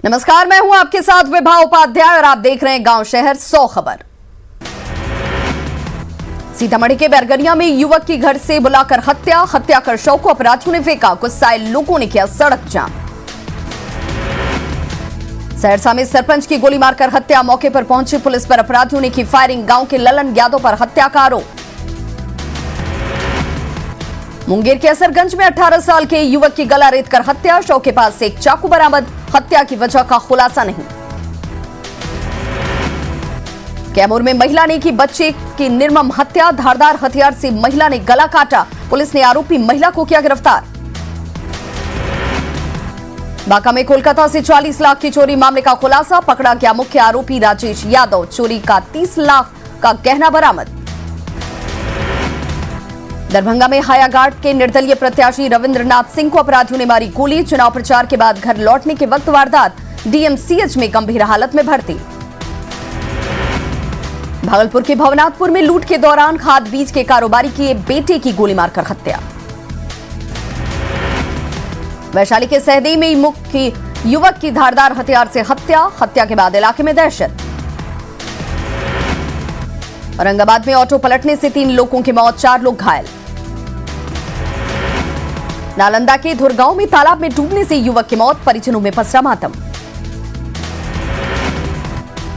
नमस्कार, मैं हूं आपके साथ विभा उपाध्याय और आप देख रहे हैं गांव शहर 100 खबर। सीतामढ़ी के बैरगनिया में युवक की घर से बुलाकर हत्या कर शव को अपराधियों ने फेंका। गुस्साए लोगों ने किया सड़क जाम। सहरसा में सरपंच की गोली मारकर हत्या। मौके पर पहुंची पुलिस पर अपराधियों ने की फायरिंग। गांव के ललन यादव पर हत्या का आरोप। मुंगेर के असरगंज में 18 साल के युवक की गला रेतकर हत्या। शव के पास से एक चाकू बरामद। हत्या की वजह का खुलासा नहीं। कैमूर में महिला ने की बच्चे की निर्मम हत्या। धारदार हथियार से महिला ने गला काटा। पुलिस ने आरोपी महिला को किया गिरफ्तार। बांका में कोलकाता से 40 लाख की चोरी मामले का खुलासा। पकड़ा गया मुख्य आरोपी राजेश यादव। चोरी का 30 लाख का गहना बरामद। दरभंगा में हायाघाट के निर्दलीय प्रत्याशी रविंद्रनाथ सिंह को अपराधियों ने मारी गोली। चुनाव प्रचार के बाद घर लौटने के वक्त वारदात। डीएमसीएच में गंभीर हालत में भर्ती। भागलपुर के भवनाथपुर में लूट के दौरान खाद बीज के कारोबारी की बेटे की गोली मारकर हत्या। वैशाली के सहदेई में मुख्य युवक की धारदार हथियार से हत्या के बाद इलाके में दहशत। औरंगाबाद में ऑटो पलटने से 3 लोगों की मौत, 4 लोग घायल। नालंदा के धुरगांव में तालाब में डूबने से युवक की मौत, परिजनों में पसरा मातम।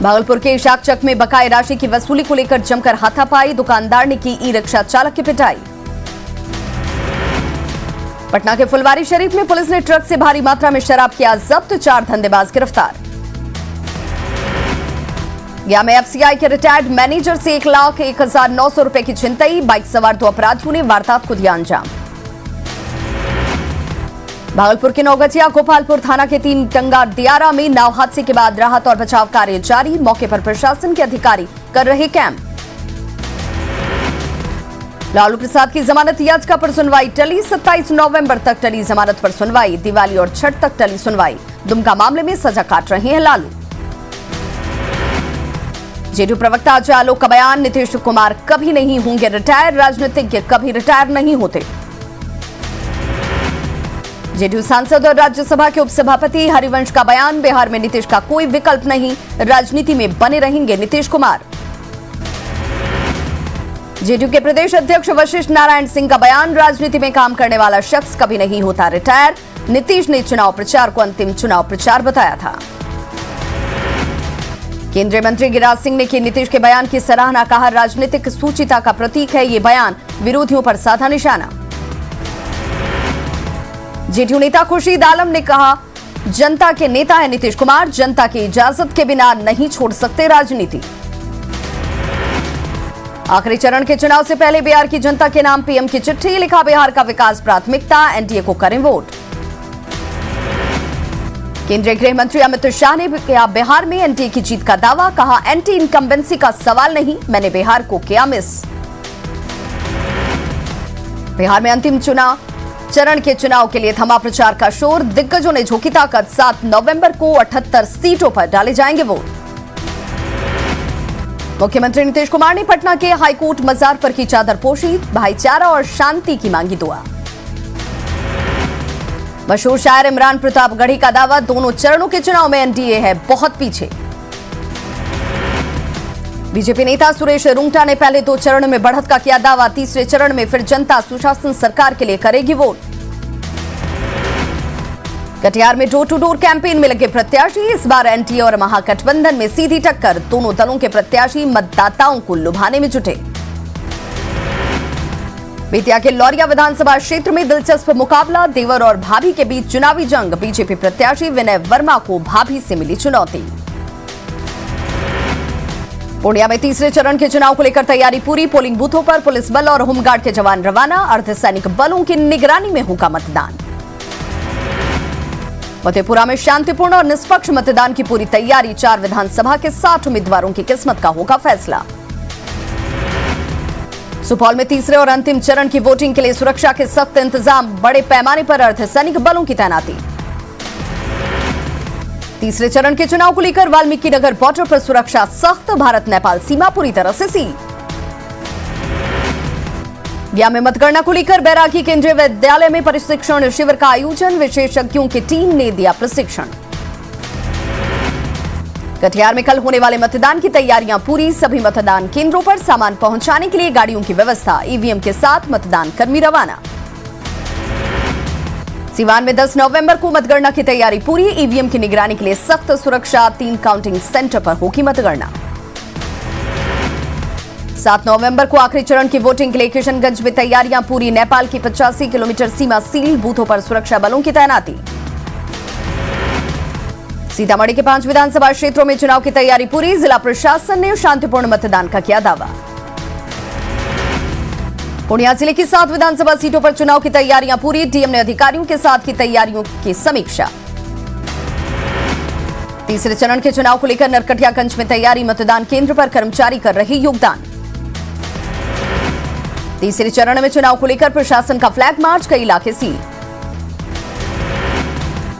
भागलपुर के इशाकचक में बकाये राशि की वसूली को लेकर जमकर हाथापाई। दुकानदार ने की ई-रिक्शा चालक की पिटाई। पटना के फुलवारी शरीफ में पुलिस ने ट्रक से भारी मात्रा में शराब किया जब्त। 4 धंधेबाज गिरफ्तार। गया में एफसीआई के रिटायर्ड मैनेजर से 1,01,900 रुपए की छिनतई। बाइक सवार 2 अपराधियों ने वारदात को दिया अंजाम। भागलपुर के नौगछिया गोपालपुर थाना के 3 टंगा दियारा में नाव हादसे के बाद राहत और बचाव कार्य जारी। मौके पर प्रशासन के अधिकारी कर रहे कैंप। लालू प्रसाद की जमानत याचिका पर सुनवाई टली। 27 नवंबर तक टली जमानत पर सुनवाई। दिवाली और छठ तक टली सुनवाई। दुमका मामले में सजा काट रहे हैं लालू। जेडीयू प्रवक्ता अजय आलोक का बयान। नीतीश कुमार कभी नहीं होंगे रिटायर। राजनीतिज्ञ कभी रिटायर नहीं होते। जेडीयू सांसद और राज्यसभा के उपसभापति हरिवंश का बयान। बिहार में नीतीश का कोई विकल्प नहीं। राजनीति में बने रहेंगे नीतीश कुमार। जेडीयू के प्रदेश अध्यक्ष वशिष्ठ नारायण सिंह का बयान। राजनीति में काम करने वाला शख्स कभी नहीं होता रिटायर। नीतीश ने चुनाव प्रचार को अंतिम चुनाव प्रचार बताया था। केंद्रीय मंत्री गिरिराज सिंह ने की नीतीश के बयान की सराहना। कहा, राजनीतिक सूचिता का प्रतीक है ये बयान। विरोधियों पर साधा निशाना। जेडीयू नेता खुर्शीद आलम ने कहा, जनता के नेता है नीतीश कुमार। जनता की इजाजत के बिना नहीं छोड़ सकते राजनीति। आखिरी चरण के चुनाव से पहले बिहार की जनता के नाम पीएम की चिट्ठी। लिखा, बिहार का विकास प्राथमिकता। एनडीए को करें वोट। केंद्रीय गृह मंत्री अमित शाह ने किया बिहार में एनडीए की जीत का दावा। कहा, एंटी इनकम्बेंसी का सवाल नहीं, मैंने बिहार को किया मिस। बिहार में अंतिम चरण के चुनाव के लिए थमा प्रचार का शोर। दिग्गजों ने झोंकी ताकत। 7 नवंबर को 78 सीटों पर डाले जाएंगे वोट। मुख्यमंत्री नीतीश कुमार ने पटना के हाईकोर्ट मजार पर की चादर पोशी। भाईचारा और शांति की मांगी दुआ। मशहूर शायर इमरान प्रतापगढ़ी का दावा, दोनों चरणों के चुनाव में एनडीए है बहुत पीछे। बीजेपी नेता सुरेश रुंगटा ने पहले 2 चरणों में बढ़त का किया दावा। तीसरे चरण में फिर जनता सुशासन सरकार के लिए करेगी वोट। कटिहार में डोर टू डोर कैंपेन में लगे प्रत्याशी। इस बार एनडीए और महागठबंधन में सीधी टक्कर। दोनों दलों के प्रत्याशी मतदाताओं को लुभाने में जुटे। बेतिया के लौरिया विधानसभा क्षेत्र में दिलचस्प मुकाबला। देवर और भाभी के बीच चुनावी जंग। बीजेपी प्रत्याशी विनय वर्मा को भाभी से मिली चुनौती। पूर्णिया में तीसरे चरण के चुनाव को लेकर तैयारी पूरी। पोलिंग बूथों पर पुलिस बल और होमगार्ड के जवान रवाना। अर्धसैनिक बलों की निगरानी में होगा मतदान। फतेहपुरा में शांतिपूर्ण और निष्पक्ष मतदान की पूरी तैयारी। 4 विधानसभा के 60 उम्मीदवारों की किस्मत का होगा फैसला। सुपौल में तीसरे और अंतिम चरण की वोटिंग के लिए सुरक्षा के सख्त इंतजाम। बड़े पैमाने पर अर्धसैनिक बलों की तैनाती। तीसरे चरण के चुनाव को लेकर वाल्मीकि नगर बॉर्डर पर सुरक्षा सख्त। भारत नेपाल सीमा पूरी तरह से सील। गया में मतगणना को लेकर बैरागी केंद्रीय विद्यालय में प्रशिक्षण शिविर का आयोजन। विशेषज्ञों की टीम ने दिया प्रशिक्षण। कटिहार में कल होने वाले मतदान की तैयारियां पूरी। सभी मतदान केंद्रों पर सामान पहुंचाने के लिए गाड़ियों की व्यवस्था। ईवीएम के साथ मतदान कर्मी रवाना। सीवान में 10 नवंबर को मतगणना की तैयारी पूरी। ईवीएम की निगरानी के लिए सख्त सुरक्षा। 3 काउंटिंग सेंटर पर होगी मतगणना। 7 नवंबर को आखिरी चरण की वोटिंग के लिए किशनगंज में तैयारियां पूरी। नेपाल की 85 किलोमीटर सीमा सील। बूथों पर सुरक्षा बलों की तैनाती। सीतामढ़ी के 5 विधानसभा क्षेत्रों में चुनाव की तैयारी पूरी। जिला प्रशासन ने शांतिपूर्ण मतदान का किया दावा। पूर्णिया जिले की 7 विधानसभा सीटों पर चुनाव की तैयारियां पूरी। डीएम ने अधिकारियों के साथ की तैयारियों की समीक्षा। तीसरे चरण के चुनाव को लेकर नरकटियागंज में तैयारी। मतदान केंद्र पर कर्मचारी कर रहे योगदान। तीसरे चरण में चुनाव को लेकर प्रशासन का फ्लैग मार्च। कई इलाके सील।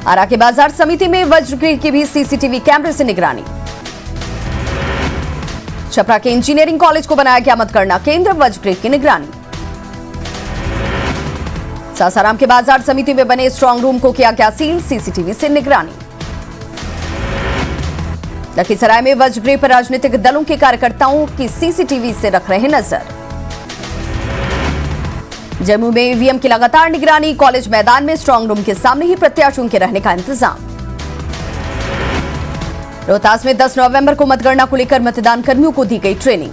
आरा के बाजार समिति में वज्रगृह की भी सीसीटीवी कैमरे से निगरानी। छपरा के इंजीनियरिंग कॉलेज को बनाया गया मतगणना केंद्र। वज्रगृह की निगरानी। सासाराम के बाजार समिति में बने स्ट्रांग रूम को किया गया सील। सीसीटीवी से निगरानी। लखीसराय में वज्रगृह पर राजनीतिक दलों के कार्यकर्ताओं की सीसीटीवी से रख रहे नजर। जम्मू में ईवीएम की लगातार निगरानी। कॉलेज मैदान में स्ट्रांग रूम के सामने ही प्रत्याशियों के रहने का इंतजाम। रोहतास में 10 नवंबर को मतगणना को लेकर मतदान कर्मियों को दी गई ट्रेनिंग।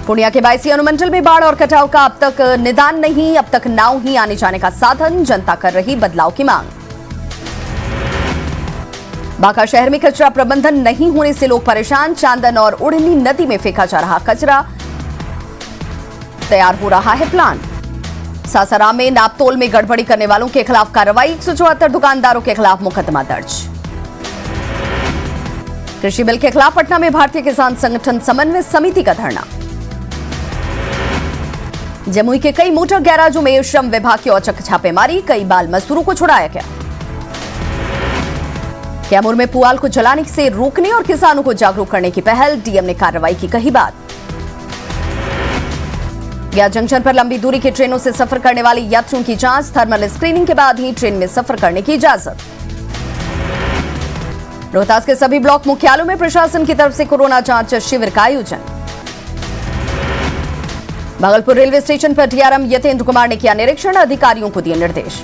पूर्णिया के 22 अनुमंडल में बाढ़ और कटाव का अब तक निदान नहीं। अब तक नाव ही आने जाने का साधन। जनता कर रही बदलाव की मांग। बांका शहर में कचरा प्रबंधन नहीं होने से लोग परेशान। चांदन और उड़नी नदी में फेंका जा रहा कचरा। तैयार हो रहा है प्लान। सासाराम में नापतोल में गड़बड़ी करने वालों के खिलाफ कार्रवाई। 174 दुकानदारों के खिलाफ मुकदमा दर्ज। कृषि बिल के खिलाफ पटना में भारतीय किसान संगठन समन्वय समिति का धरना। जमुई के कई मोटर गैराजों में श्रम विभाग की औचक छापेमारी। कई बाल मजदूरों को छुड़ाया गया। कैमूर में पुआल को जलाने से रोकने और किसानों को जागरूक करने की पहल। डीएम ने कार्रवाई की कही बात। गया जंक्शन पर लंबी दूरी की ट्रेनों से सफर करने वाले यात्रियों की जांच। थर्मल स्क्रीनिंग के बाद ही ट्रेन में सफर करने की इजाजत। रोहतास के सभी ब्लॉक मुख्यालयों में प्रशासन की तरफ से कोरोना जांच शिविर का आयोजन। भागलपुर रेलवे स्टेशन पर डीआरएम यतेंद्र कुमार ने किया निरीक्षण। अधिकारियों को दिए निर्देश।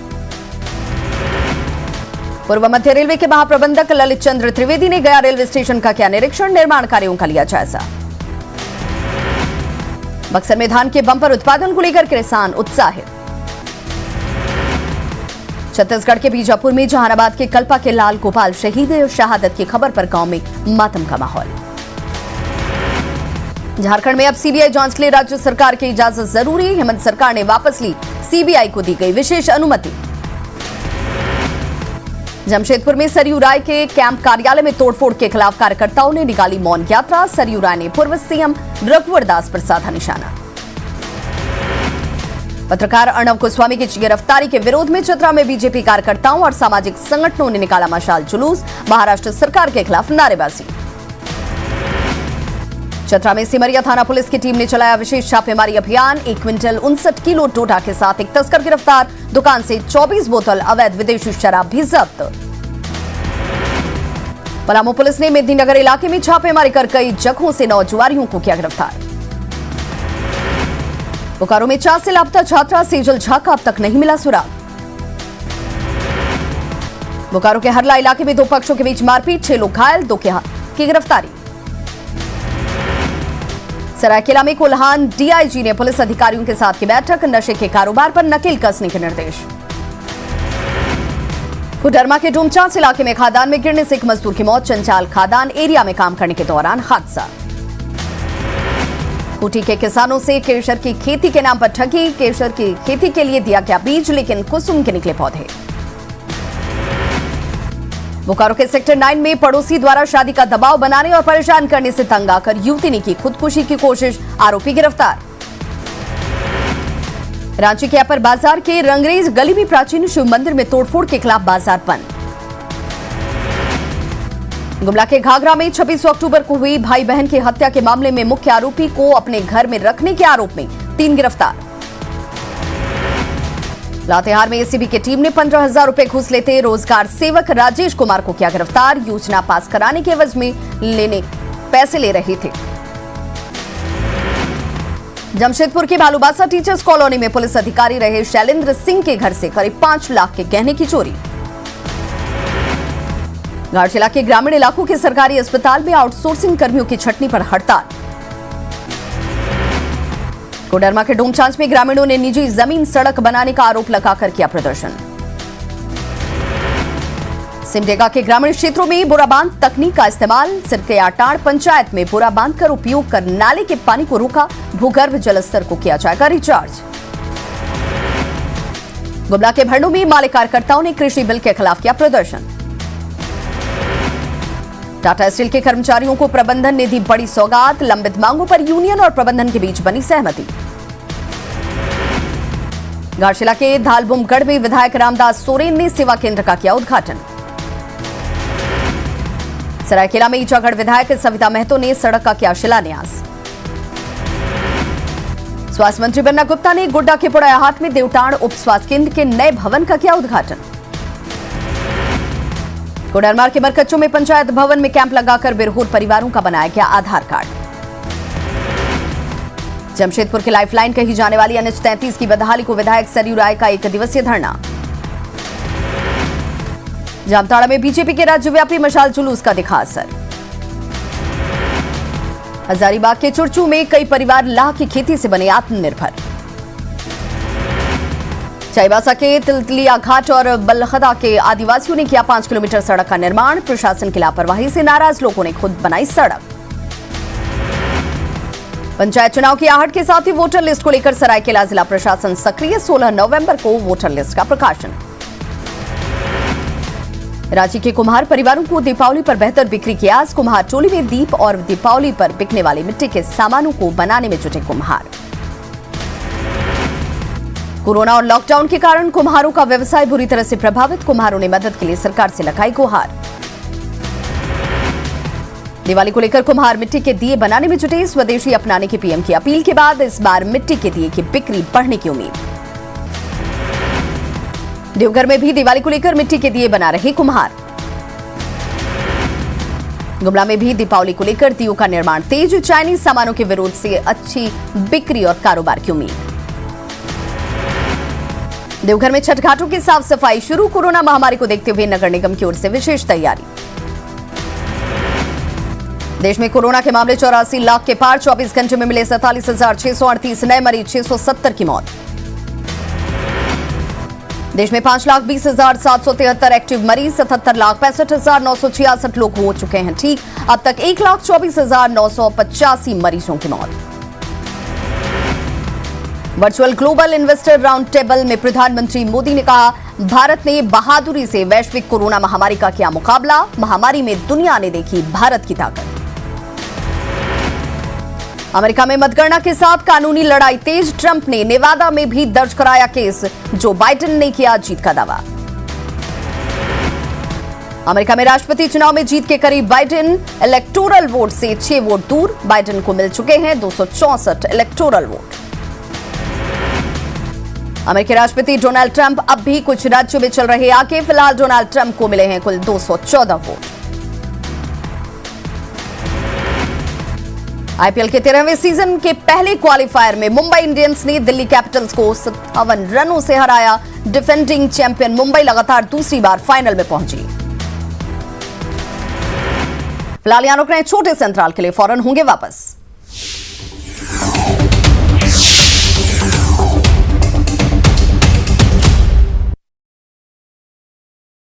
पूर्व मध्य रेलवे के महाप्रबंधक ललित चंद्र त्रिवेदी ने गया रेलवे स्टेशन का किया निरीक्षण। निर्माण कार्यों का लिया जायजा। बक्सर में धान के बंपर उत्पादन को लेकर किसान उत्साहित। छत्तीसगढ़ के बीजापुर में जहानाबाद के कल्पा के लाल गोपाल शहीद शहादत की खबर पर गांव में मातम का माहौल। झारखंड में अब सीबीआई जांच के लिए राज्य सरकार की इजाजत जरूरी। हेमंत सरकार ने वापस ली। सीबीआई को दी गई विशेष अनुमति। जमशेदपुर में सरयू राय के कैंप कार्यालय में तोड़फोड़ के खिलाफ कार्यकर्ताओं ने निकाली मौन यात्रा। सरयू राय ने पूर्व सीएम रघुवर दास पर साधा निशाना। पत्रकार अर्णव गोस्वामी की गिरफ्तारी के विरोध में चतरा में बीजेपी कार्यकर्ताओं और सामाजिक संगठनों ने निकाला मशाल जुलूस। महाराष्ट्र सरकार के खिलाफ नारेबाजी। चतरा में सिमरिया थाना पुलिस की टीम ने चलाया विशेष छापेमारी अभियान। 1 क्विंटल 59 किलो डोडा के साथ एक तस्कर गिरफ्तार। दुकान से 24 बोतल अवैध विदेशी शराब भी जब्त। पलामू पुलिस ने मेदिनीनगर इलाके में छापेमारी कर कई जगहों से 9 जुआरियों को किया गिरफ्तार। बोकारो में 4 से लापता छात्रा सेजल झा का अब तक नहीं मिला सुराग। बोकारो के हरला इलाके में 2 पक्षों के बीच मारपीट। 6 लोग घायल। 2 की गिरफ्तारी। सरायकेला में कोल्हान डीआईजी ने पुलिस अधिकारियों के साथ की बैठक। नशे के कारोबार पर नकेल कसने के निर्देश। कोडरमा के डोमचांच इलाके में खादान में गिरने से एक मजदूर की मौत। चंचाल खादान एरिया में काम करने के दौरान हादसा। खूंटी के किसानों से केसर की खेती के नाम पर ठगी। केसर की खेती के लिए दिया गया बीज, लेकिन कुसुम के निकले पौधे। बोकारो के सेक्टर 9 में पड़ोसी द्वारा शादी का दबाव बनाने और परेशान करने से तंग आकर युवती ने की खुदकुशी की कोशिश। आरोपी गिरफ्तार। रांची के अपर बाजार के रंगरेज गली में प्राचीन शिव मंदिर में तोड़फोड़ के खिलाफ बाजार बंद। गुमला के घाघरा में 26 अक्टूबर को हुई भाई बहन की हत्या के मामले में मुख्य आरोपी को अपने घर में रखने के आरोप में 3 गिरफ्तार। लातेहार में एसीबी की टीम ने 15,000 रुपए घूस लेते रोजगार सेवक राजेश कुमार को किया गिरफ्तार। योजना पास कराने के एवज में पैसे ले रहे थे। जमशेदपुर की भालूबासा टीचर्स कॉलोनी में पुलिस अधिकारी रहे शैलेंद्र सिंह के घर से करीब 5 लाख के गहने की चोरी। घाटशिला के ग्रामीण इलाकों के सरकारी अस्पताल में आउटसोर्सिंग कर्मियों की छटनी पर हड़ताल। कोडरमा के डोमचांच में ग्रामीणों ने निजी जमीन सड़क बनाने का आरोप लगाकर किया प्रदर्शन। सिमडेगा के ग्रामीण क्षेत्रों में बुरा बांध तकनीक का इस्तेमाल। सिरकेयाटाड़ पंचायत में बुरा बांध कर उपयोग कर नाले के पानी को रोका। भूगर्भ जलस्तर को किया जाएगा रिचार्ज। गुमला के भरनों में माले कार्यकर्ताओं ने कृषि बिल के खिलाफ किया प्रदर्शन। टाटा स्टील के कर्मचारियों को प्रबंधन ने दी बड़ी सौगात। लंबित मांगों पर यूनियन और प्रबंधन के बीच बनी सहमति। घाटशिला के धालबुमगढ़ में विधायक रामदास सोरेन ने सेवा केंद्र का किया उद्घाटन। सरायकेला में ईचागढ़ विधायक सविता महतो ने सड़क का किया शिलान्यास। स्वास्थ्य मंत्री बन्ना गुप्ता ने गोड्डा के पुड़ायाहाट में देवटाण उप स्वास्थ्य केंद्र के नए भवन का किया उद्घाटन। कोडरमा के मरकच्चों में पंचायत भवन में कैंप लगाकर बिरहोर परिवारों का बनाया गया आधार कार्ड। जमशेदपुर के लाइफलाइन कही जाने वाली NH 33 की बदहाली को विधायक सरयू राय का 1 दिवसीय धरना। जामताड़ा में बीजेपी के राज्यव्यापी मशाल जुलूस का दिखा असर। हजारीबाग के चुरचू में कई परिवार लाह की खेती से बने आत्मनिर्भर। चाईबासा के तिलतिलिया घाट और बलखदा के आदिवासियों ने किया 5 किलोमीटर सड़क का निर्माण। प्रशासन की लापरवाही से नाराज लोगों ने खुद बनाई सड़क। पंचायत चुनाव की आहट के साथ ही वोटर लिस्ट को लेकर सरायकेला जिला प्रशासन सक्रिय। 16 नवंबर को वोटर लिस्ट का प्रकाशन। रांची के कुम्हार परिवारों को दीपावली पर बेहतर बिक्री की आस। कुम्हार टोली में दीप और दीपावली पर बिकने वाले मिट्टी के सामानों को बनाने में जुटे कुम्हार। कोरोना और लॉकडाउन के कारण कुम्हारों का व्यवसाय बुरी तरह से प्रभावित। कुम्हारों ने मदद के लिए सरकार से लगाई गुहार। दिवाली को लेकर कुम्हार मिट्टी के दिए बनाने में जुटे। स्वदेशी अपनाने की पीएम की अपील के बाद इस बार मिट्टी के दिए की बिक्री बढ़ने की उम्मीद। देवघर में भी दिवाली को लेकर मिट्टी के दिए बना रहे कुम्हार। गुमला में भी दीपावली को लेकर दियों का निर्माण तेज। चाइनीज सामानों के विरोध से अच्छी बिक्री और कारोबार की उम्मीद। देवघर में छठ घाटों की साफ सफाई शुरू। कोरोना महामारी को देखते हुए नगर निगम की ओर से विशेष तैयारी। देश में कोरोना के मामले 84 लाख के पार। 24 घंटे में मिले 47,638 नए मरीज। 670 की मौत। देश में 5,20,773 एक्टिव मरीज। 77,65,966 लोग हो चुके हैं ठीक। अब तक 1,24,985 मरीजों की मौत। Virtual global investor round table में प्रधानमंत्री मोदी ने कहा, भारत ने बहादुरी से वैश्विक कोरोना महामारी का किया मुकाबला। महामारी में दुनिया ने देखी भारत की ताकत। अमेरिका में मतगणना के साथ कानूनी लड़ाई तेज। ट्रंप ने नेवादा में भी दर्ज कराया केस। जो बाइडेन ने किया जीत का दावा। अमेरिका में राष्ट्रपति चुनाव में जीत के करीब बाइडेन। इलेक्टोरल वोट से 6 वोट दूर। बाइडेन को मिल चुके हैं 264 इलेक्टोरल वोट। अमेरिकी राष्ट्रपति डोनाल्ड ट्रंप अब भी कुछ राज्यों में चल रहे आगे। फिलहाल डोनाल्ड ट्रंप को मिले हैं कुल 214 वोट। आईपीएल के 13वें सीजन के पहले क्वालिफायर में मुंबई इंडियंस ने दिल्ली कैपिटल्स को 57 रनों से हराया। डिफेंडिंग चैंपियन मुंबई लगातार दूसरी बार फाइनल में पहुंची। फिलहाल यहां रुक रहे हैं छोटे से अंतराल के लिए, फौरन होंगे वापस।